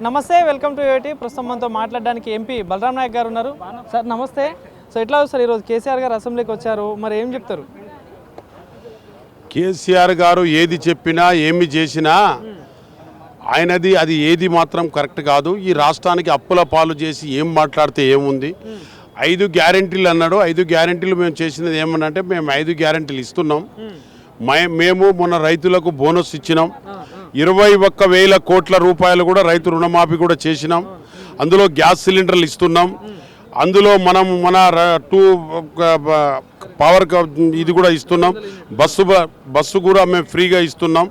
నమస్తే, welcome to UT. ప్రస్తుతం మనతో మాట్లాడడానికి ఎంపీ బలరాం నాయక్ గారు ఉన్నారు. సార్ నమస్తే. సో ఎట్లా సార్ ఈరోజు కేసీఆర్ గారు అసెంబ్లీకి వచ్చారు, మరి ఏం చెప్తారు? కేసీఆర్ గారు ఏది చెప్పినా ఏమి చేసినా ఆయనది అది ఏది మాత్రం కరెక్ట్ కాదు. ఈ రాష్ట్రానికి అప్పుల పాలు చేసి ఏం మాట్లాడితే ఏముంది? 5 గ్యారెంటీలు అన్నాడు. 5 గ్యారెంటీలు మేము చేసినది ఏమనంటే మేము 5 గ్యారెంటీలు ఇస్తున్నాం. మేము మొన్న రైతులకు బోనస్ ఇచ్చినాం. 21,000 కోట్ల రూపాయలు కూడా రైతు రుణమాఫీ కూడా చేసినాం. అందులో గ్యాస్ సిలిండర్లు ఇస్తున్నాం. అందులో మనం మన 2 పవర్ ఇది కూడా ఇస్తున్నాం. బస్సు కూడా మేము ఫ్రీగా ఇస్తున్నాం.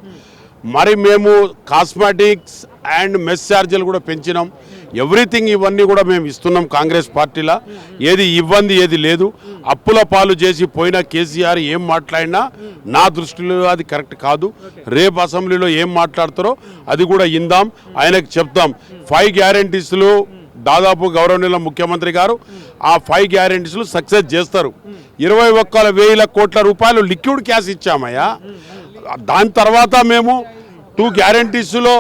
మరి మేము కాస్మెటిక్స్ అండ్ మెస్ ఛార్జీలు కూడా పెంచినాం. ఎవ్రీథింగ్ ఇవన్నీ కూడా మేము ఇస్తున్నాం. కాంగ్రెస్ పార్టీలో ఏది ఇబ్బంది ఏది లేదు. అప్పుల పాలు చేసి పోయిన కేసీఆర్ ఏం మాట్లాడినా నా దృష్టిలో అది కరెక్ట్ కాదు. రేపు అసెంబ్లీలో ఏం మాట్లాడతారో అది కూడా ఇందాం, ఆయనకు చెప్తాం. 5 గ్యారెంటీస్లు దాదాపు గౌరవనీయుల ముఖ్యమంత్రి గారు ఆ 5 గ్యారెంటీస్లు సక్సెస్ చేస్తారు. 21,000 కోట్ల రూపాయలు లిక్విడ్ క్యాష్ ఇచ్చామయ్యా. దాని తర్వాత మేము 2 గ్యారెంటీస్లో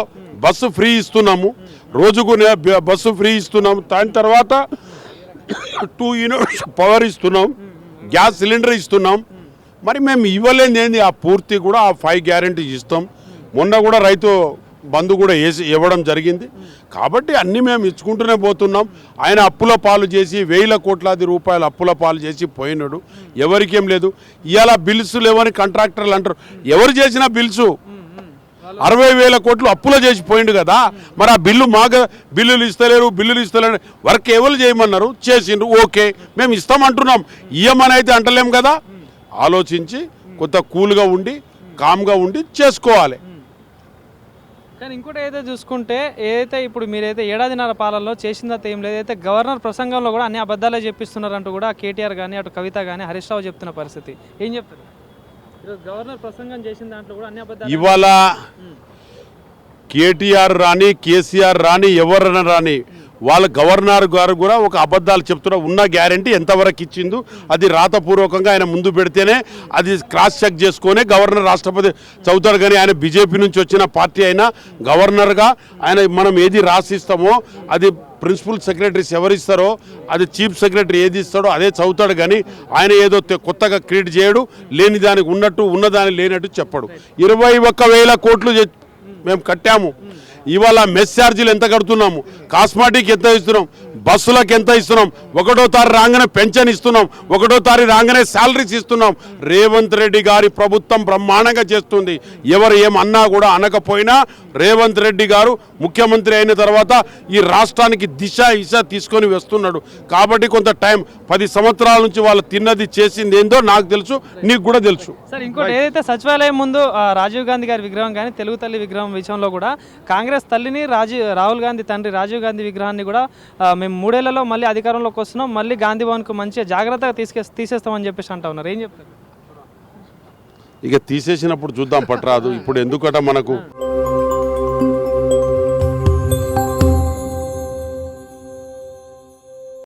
బస్సు ఫ్రీ ఇస్తున్నాము, రోజుకు బస్సు ఫ్రీ ఇస్తున్నాము. దాని తర్వాత 2 యూనిట్స్ పవర్ ఇస్తున్నాం, గ్యాస్ సిలిండర్ ఇస్తున్నాం. మరి మేము ఇవ్వలేని ఏంది? ఆ పూర్తి కూడా ఆ 5 గ్యారెంటీస్ ఇస్తాం. మొన్న కూడా రైతు బంధు కూడా ఇవ్వడం జరిగింది. కాబట్టి అన్నీ మేము ఇచ్చుకుంటూనే పోతున్నాం. ఆయన అప్పుల పాలు చేసి 1,000 కోట్లాది రూపాయలు అప్పుల పాలు చేసి పోయినాడు. ఎవరికేం లేదు. ఇవాళ బిల్స్ లేవని కాంట్రాక్టర్లు అంటారు. ఎవరు చేసిన బిల్సు 60,000 కోట్లు అప్పులో చేసి పోయిండు కదా. మరి ఆ బిల్లులు ఇస్తలేరు. వర్క్ ఎవరు చేయమన్నారు, చేసిండ్రు. ఓకే, మేము ఇస్తామంటున్నాం. ఇయ్యమని అయితే అంటలేం కదా. ఆలోచించి కొంత కూల్గా ఉండి కామ్గా ఉండి చేసుకోవాలి. కానీ ఇంకోటి అయితే చూసుకుంటే ఏదైతే ఇప్పుడు మీరైతే ఏడాదిన్నర పాలనలో చేసిందైతే ఏం లేదు. అయితే గవర్నర్ ప్రసంగంలో కూడా అన్ని అబద్ధాలే చెప్పిస్తున్నారంటూ కూడా కేటీఆర్ కానీ అటు కవిత కానీ హరీష్ రావు చెప్తున్న పరిస్థితి ఏం చెప్తారు? ఈరోజు గవర్నర్ ప్రసంగం చేసిన దాంట్లో కూడా అన్ని అబద్ధాలు. ఇవాళ కేటీఆర్ రాని కేసీఆర్ రాని ఎవరైనా రాని వాళ్ళ గవర్నర్ గారు కూడా ఒక అబద్ధాలు చెప్తున్నారు. ఉన్న గ్యారెంటీ ఎంతవరకు ఇచ్చిందో అది రాతపూర్వకంగా ఆయన ముందు పెడితేనే అది క్రాస్ చెక్ చేసుకొని గవర్నర్ రాష్ట్రపతి చదువుతాడు. కానీ ఆయన బీజేపీ నుంచి వచ్చిన పార్టీ అయినా గవర్నర్గా ఆయన మనం ఏది రాసిస్తామో అది ప్రిన్సిపల్ సెక్రటరీస్ ఎవరిస్తారో అది చీఫ్ సెక్రటరీ ఏది ఇస్తాడో అదే చదువుతాడు. కానీ ఆయన ఏదో కొత్తగా క్రియేట్ చేయడు, లేని దానికి ఉన్నట్టు ఉన్నదాని లేనట్టు చెప్పడు. 21,000 కోట్లు మేము కట్టాము. ఇవాళ మెస్ ఛార్జీలు ఎంత కడుతున్నాము, కాస్మెటిక్ ఎంత ఇస్తున్నాం, బస్సులకు ఎంత ఇస్తున్నాం, 1వ తారీఖు రాగానే పెన్షన్ ఇస్తున్నాం, 1వ తారీఖు రాగానే శాలరీస్ ఇస్తున్నాం. రేవంత్ రెడ్డి గారి ప్రభుత్వం బ్రహ్మాండంగా చేస్తుంది. ఎవరు ఏమన్నా కూడా అనకపోయినా రేవంత్ రెడ్డి గారు ముఖ్యమంత్రి అయిన తర్వాత ఈ రాష్ట్రానికి దిశ తీసుకొని వస్తున్నాడు. కాబట్టి కొంత టైం 10 సంవత్సరాల నుంచి వాళ్ళు తిన్నది చేసింది ఏందో నాకు తెలుసు, నీకు కూడా తెలుసు. సార్ ఇంకోటి ఏదైతే సచివాలయం ముందు రాజీవ్ గాంధీ గారి విగ్రహం కానీ తెలుగు తల్లి విగ్రహం విషయంలో కూడా కాంగ్రెస్ తల్లిని రాహుల్ గాంధీ తండ్రి రాజీవ్ గాంధీ విగ్రహాన్ని కూడా మేము 3 ఏళ్లలో మళ్ళీ అధికారంలోకి వస్తున్నాం, మళ్ళీ గాంధీ భవన్కు మంచిగా జాగ్రత్తగా తీసేస్తామని చెప్పేసి అంటా ఉన్నారు. ఏం చెప్తారు? ఇక తీసేసినప్పుడు చూద్దాం, పట్టరాదు. ఇప్పుడు ఎందుకట మనకు